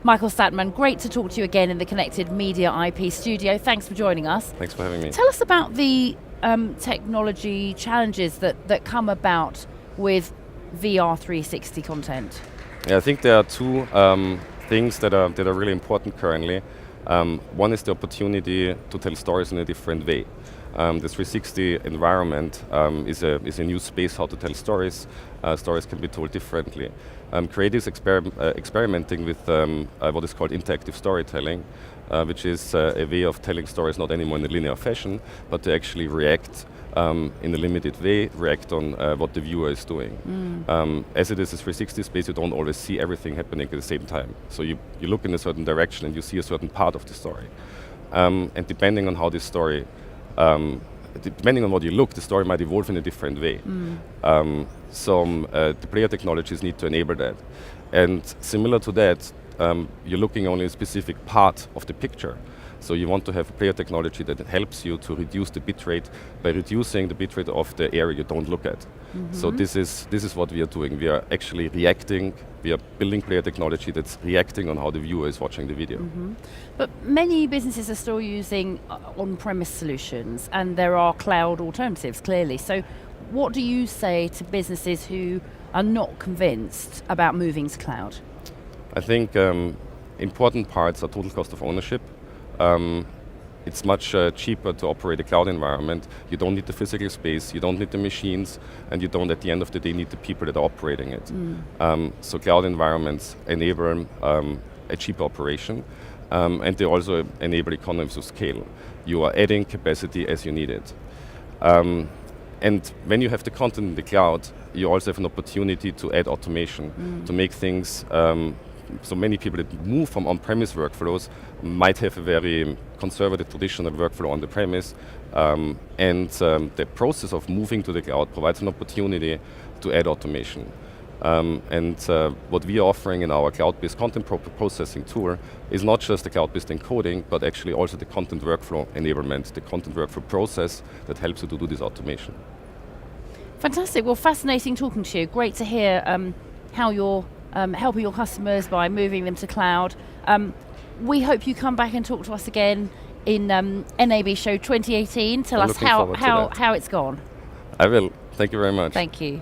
Michael Stattmann, great to talk to you again in the Connected Media IP studio. Thanks for joining us. Thanks for having me. Tell us about the technology challenges that come about with VR 360 content. Yeah, I think there are two things that are really important currently. One is the opportunity to tell stories in a different way. The 360 environment is a new space how to tell stories. Stories can be told differently. Creatives experimenting with what is called interactive storytelling, which is a way of telling stories not anymore in a linear fashion, but to actually react in a limited way, react on what the viewer is doing. As it is a 360 space, you don't always see everything happening at the same time. So you look in a certain direction and you see a certain part of the story. And depending on how this story, depending on what you look, the story might evolve in a different way. The player technologies need to enable that. And similar to that, you're looking only at a specific part of the picture. So you want to have player technology that helps you to reduce the bitrate by reducing the bitrate of the area you don't look at. So this is what we are doing. We are actually reacting. We are building player technology that's reacting on how the viewer is watching the video. But many businesses are still using on-premise solutions, and there are cloud alternatives, clearly. So what do you say to businesses who are not convinced about moving to cloud? I think important parts are total cost of ownership. It's much cheaper to operate a cloud environment. You don't need the physical space, you don't need the machines, and you don't, at the end of the day, need the people that are operating it. So cloud environments enable a cheap operation, and they also enable economies of scale. You are adding capacity as you need it. And when you have the content in the cloud, you also have an opportunity to add automation, to make things. So many people that move from on-premise workflows might have a very conservative traditional workflow on the premise, and the process of moving to the cloud provides an opportunity to add automation. What we are offering in our cloud-based content processing tool is not just the cloud-based encoding, but actually also the content workflow enablement, the content workflow process that helps you to do this automation. Fantastic. Well, fascinating talking to you. Great to hear how you're helping your customers by moving them to cloud. We hope you come back and talk to us again in NAB Show 2018. Tell us how it's gone. I will. Thank you very much. Thank you.